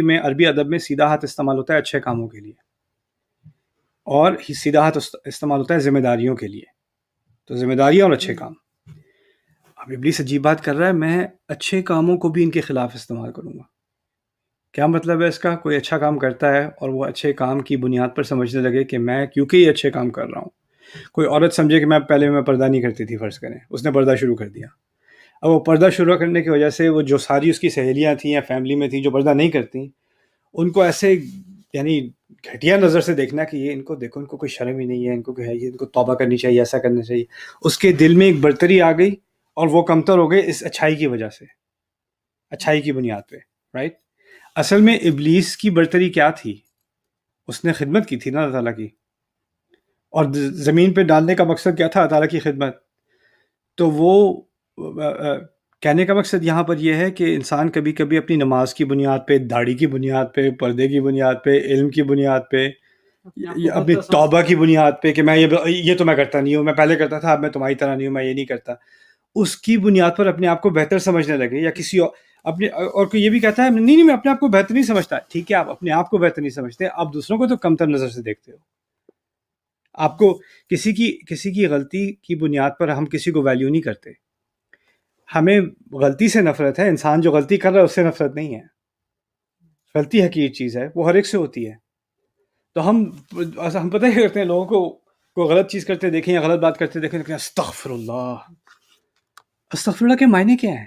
میں عربی ادب میں سیدھا ہاتھ استعمال ہوتا ہے اچھے کاموں کے لیے، اور سیدھا ہاتھ استعمال ہوتا ہے ذمہ داریوں کے لیے. تو ذمہ داریاں اور اچھے کام. اب ابلیس عجیب بات کر رہا ہے، میں اچھے کاموں کو بھی ان کے خلاف استعمال کروں گا. کیا مطلب ہے اس کا؟ کوئی اچھا کام کرتا ہے اور وہ اچھے کام کی بنیاد پر سمجھنے لگے کہ میں کیونکہ یہ اچھے کام کر رہا ہوں. کوئی عورت سمجھے کہ میں پردہ نہیں کرتی تھی، فرض کریں اس نے پردہ شروع کر دیا. اب وہ پردہ شروع کرنے کی وجہ سے وہ جو ساری اس کی سہیلیاں تھیں یا فیملی میں تھیں جو پردہ نہیں کرتی، ان کو ایسے یعنی گھٹیا نظر سے دیکھنا کہ یہ ان کو دیکھو، ان کو کوئی شرم ہی نہیں ہے، ان کو کہ ہے یہ، ان کو توبہ کرنی چاہیے، ایسا کرنا چاہیے. اس کے دل میں ایک برتری آ گئی اور وہ کمتر ہو گئے اس اچھائی کی وجہ سے، اچھائی کی بنیاد پہ. رائٹ. اصل میں ابلیس کی برتری کیا تھی؟ اس نے خدمت کی تھی نا اللہ تعالیٰ کی، اور زمین پہ ڈالنے کا مقصد کیا تھا؟ اللہ تعالیٰ کی خدمت. تو وہ کہنے کا مقصد یہاں پر یہ ہے کہ انسان کبھی کبھی اپنی نماز کی بنیاد پہ، داڑھی کی بنیاد پہ، پردے کی بنیاد پہ، علم کی بنیاد پہ، اپنی توبہ کی بنیاد پہ کہ میں یہ تو میں کرتا نہیں ہوں، میں پہلے کرتا تھا، اب میں تمہاری طرح نہیں ہوں، میں یہ نہیں کرتا، اس کی بنیاد پر اپنے آپ کو بہتر سمجھنے لگے. یا کسی اپنے اور کوئی یہ بھی کہتا ہے نہیں میں اپنے آپ کو بہتر نہیں سمجھتا. ٹھیک ہے، آپ اپنے آپ کو بہتر نہیں سمجھتے، آپ دوسروں کو تو کمتر نظر سے دیکھتے ہو. آپ کو کسی کی غلطی کی بنیاد پر ہم کسی کو ویلیو نہیں کرتے. ہمیں غلطی سے نفرت ہے. انسان جو غلطی کر رہا ہے اس سے نفرت نہیں ہے. غلطی حقیقی چیز ہے، وہ ہر ایک سے ہوتی ہے. تو ہم پتہ ہی کرتے ہیں، لوگوں کو کوئی غلط چیز کرتے دیکھیں یا غلط بات کرتے دیکھیں، استغفر اللہ. استغفر اللہ کے معنی کیا ہے؟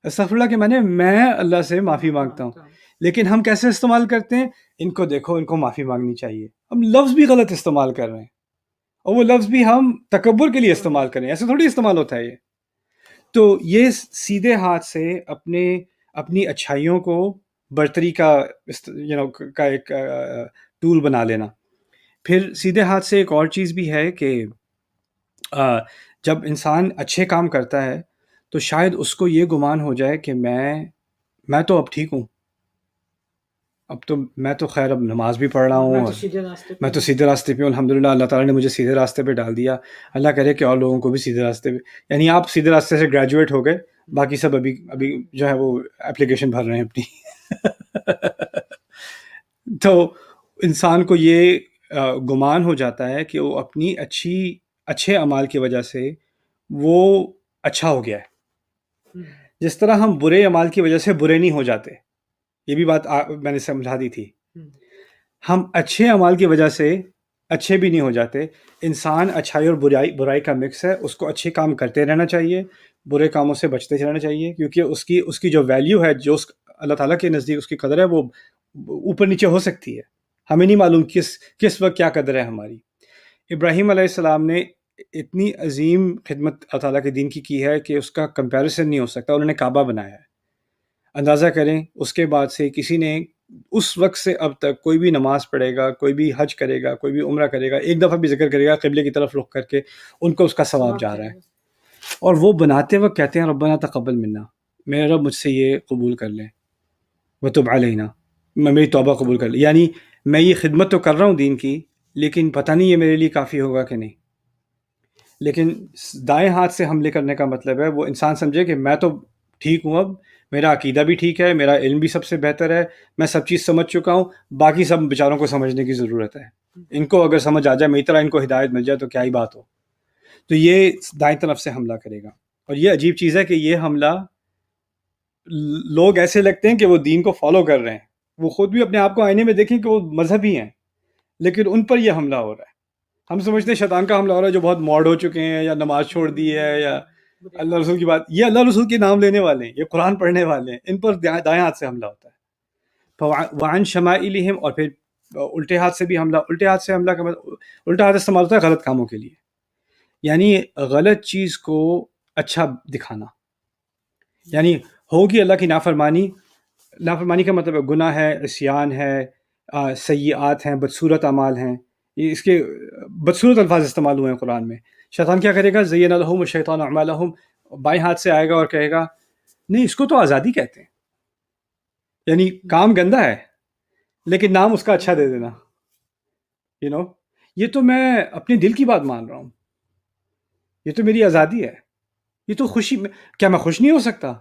استغفر اللہ کے معنی میں اللہ سے معافی مانگتا ہوں. لیکن ہم کیسے استعمال کرتے ہیں؟ ان کو دیکھو، ان کو معافی مانگنی چاہیے. ہم لفظ بھی غلط استعمال کر رہے ہیں، اور وہ لفظ بھی ہم تکبر کے لیے استعمال کریں. ایسے تھوڑی استعمال ہوتا ہے یہ. تو یہ سیدھے ہاتھ سے اپنی اچھائیوں کو برتری کا ایک ٹول بنا لینا. پھر سیدھے ہاتھ سے ایک اور چیز بھی ہے کہ جب انسان اچھے کام کرتا ہے تو شاید اس کو یہ گمان ہو جائے کہ میں تو اب ٹھیک ہوں، میں تو خیر اب نماز بھی پڑھ رہا ہوں، میں تو سیدھے راستے پہ ہوں. الحمدللہ اللہ تعالیٰ نے مجھے سیدھے راستے پہ ڈال دیا. اللہ کرے کہ اور لوگوں کو بھی سیدھے راستے پہ، یعنی آپ سیدھے راستے سے گریجویٹ ہو گئے، باقی سب ابھی جو ہے وہ اپلیکیشن بھر رہے ہیں اپنی. تو انسان کو یہ گمان ہو جاتا ہے کہ وہ اپنی اچھے اعمال کی وجہ سے وہ اچھا ہو گیا ہے. جس طرح ہم برے اعمال کی وجہ سے برے نہیں ہو جاتے، یہ بھی بات میں نے سمجھا دی تھی. ہم اچھے اعمال کی وجہ سے اچھے بھی نہیں ہو جاتے. انسان اچھائی اور برائی کا مکس ہے. اس کو اچھے کام کرتے رہنا چاہیے، برے کاموں سے بچتے رہنا چاہیے، کیونکہ اس کی جو ویلیو ہے، جو اللہ تعالیٰ کے نزدیک اس کی قدر ہے، وہ اوپر نیچے ہو سکتی ہے. ہمیں نہیں معلوم کس وقت کیا قدر ہے ہماری. ابراہیم علیہ السلام نے اتنی عظیم خدمت اللہ تعالیٰ کے دین کی ہے کہ اس کا کمپیریزن نہیں ہو سکتا. انہوں نے کعبہ بنایا ہے. اندازہ کریں اس کے بعد سے کسی نے اس وقت سے اب تک کوئی بھی نماز پڑھے گا، کوئی بھی حج کرے گا، کوئی بھی عمرہ کرے گا، ایک دفعہ بھی ذکر کرے گا قبلے کی طرف رخ کر کے، ان کو اس کا ثواب جا رہا ہے. اور وہ بناتے وقت کہتے ہیں ربنا تقبل منا، میرا رب مجھ سے یہ قبول کر لے، وتب علینا، میری توبہ قبول کر لے. یعنی میں یہ خدمت تو کر رہا ہوں دین کی، لیکن پتہ نہیں یہ میرے لیے کافی ہوگا کہ نہیں. لیکن دائیں ہاتھ سے حملے کرنے کا مطلب ہے وہ انسان سمجھے کہ میں تو ٹھیک ہوں، اب میرا عقیدہ بھی ٹھیک ہے، میرا علم بھی سب سے بہتر ہے، میں سب چیز سمجھ چکا ہوں، باقی سب بیچاروں کو سمجھنے کی ضرورت ہے. ان کو اگر سمجھ آ جائے، میری طرح ان کو ہدایت مل جائے تو کیا ہی بات ہو. تو یہ دائیں طرف سے حملہ کرے گا. اور یہ عجیب چیز ہے کہ یہ حملہ لوگ ایسے لگتے ہیں کہ وہ دین کو فالو کر رہے ہیں، وہ خود بھی اپنے آپ کو آئینے میں دیکھیں کہ وہ مذہبی ہیں، لیکن ان پر یہ حملہ ہو رہا ہے. ہم سمجھتے ہیں شیطان کا حملہ ہو رہا ہے جو بہت موڈ ہو چکے ہیں، یا نماز چھوڑ دی ہے، یا اللہ رسول کی بات، یہ اللہ رسول کے نام لینے والے ہیں، یہ قرآن پڑھنے والے ہیں، ان پر دائیں ہاتھ سے حملہ ہوتا ہے. وعن شمائلہم، اور پھر الٹے ہاتھ سے بھی حملہ. الٹے ہاتھ سے حملہ کا مطلب، الٹا ہاتھ استعمال ہوتا ہے غلط کاموں کے لیے، یعنی غلط چیز کو اچھا دکھانا. یعنی ہوگی اللہ کی نافرمانی کا مطلب ہے گناہ ہے، عصیان ہے، سیئات ہیں، بدصورت اعمال ہیں. یہ اس کے بدصورت الفاظ استعمال ہوئے ہیں قرآن میں. شیطان کیا کرے گا؟ زین لہم الشیطان اعمالہم، بائیں ہاتھ سے آئے گا اور کہے گا نہیں اس کو تو آزادی کہتے ہیں، یعنی کام گندا ہے لیکن نام اس کا اچھا دے دینا. یہ تو میں اپنے دل کی بات مان رہا ہوں، یہ تو میری آزادی ہے، یہ تو خوشی میں، کیا میں خوش نہیں ہو سکتا؟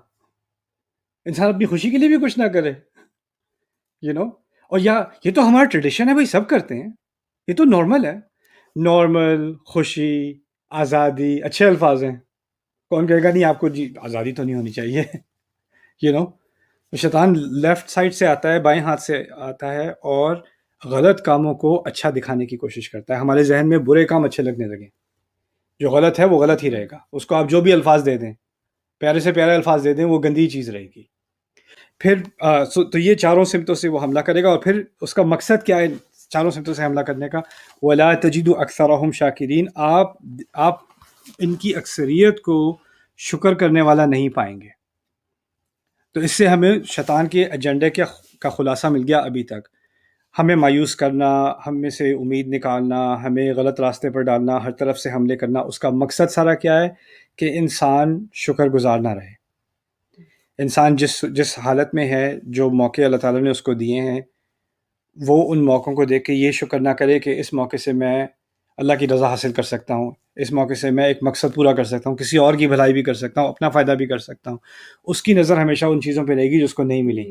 انسان اپنی خوشی کے لیے بھی کچھ نہ کرے. اور یہ تو ہمارا ٹریڈیشن ہے بھائی، سب کرتے ہیں، یہ تو نارمل ہے. نارمل، خوشی، آزادی اچھے الفاظ ہیں. کون کہے گا نہیں آپ کو جی آزادی تو نہیں ہونی چاہیے. شیطان لیفٹ سائڈ سے آتا ہے، بائیں ہاتھ سے آتا ہے، اور غلط کاموں کو اچھا دکھانے کی کوشش کرتا ہے. ہمارے ذہن میں برے کام اچھے لگنے لگے، جو غلط ہے وہ غلط ہی رہے گا. اس کو آپ جو بھی الفاظ دے دیں، پیارے سے پیارے الفاظ دے دیں، وہ گندی چیز رہے گی. پھر تو یہ چاروں سمتوں سے وہ حملہ کرے گا. اور پھر اس کا مقصد کیا ہے چاروں سمتوں سے حملہ کرنے کا؟ وَلَا تَجِدُ أَكْثَرَهُمْ شَاكِرِينَ. آپ ان کی اکثریت کو شکر کرنے والا نہیں پائیں گے. تو اس سے ہمیں شیطان کے ایجنڈے کا خلاصہ مل گیا ابھی تک. ہمیں مایوس کرنا، ہم میں سے امید نکالنا، ہمیں غلط راستے پر ڈالنا، ہر طرف سے حملے کرنا. اس کا مقصد سارا کیا ہے؟ کہ انسان شکر گزار نہ رہے. انسان جس حالت میں ہے، جو موقع اللہ تعالیٰ نے اس کو دیے ہیں، وہ ان موقعوں کو دیکھ کے یہ شکر نہ کرے کہ اس موقع سے میں اللہ کی رضا حاصل کر سکتا ہوں، اس موقع سے میں ایک مقصد پورا کر سکتا ہوں، کسی اور کی بھلائی بھی کر سکتا ہوں، اپنا فائدہ بھی کر سکتا ہوں. اس کی نظر ہمیشہ ان چیزوں پہ رہے گی جو اس کو نہیں ملی.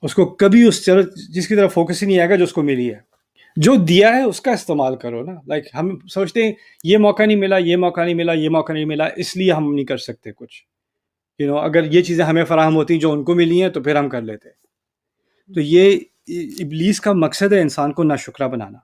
اس کو کبھی جس کی طرف فوکس ہی نہیں آئے گا جو اس کو ملی ہے. جو دیا ہے اس کا استعمال کرو نا. ہم سوچتے ہیں یہ موقع نہیں ملا، یہ موقع نہیں ملا، یہ موقع نہیں ملا، اس لیے ہم نہیں کر سکتے کچھ. اگر یہ چیزیں ہمیں فراہم ہوتی جو ان کو ملی ہیں تو پھر ہم کر لیتے. تو یہ ابلیس کا مقصد ہے انسان کو ناشکرا بنانا.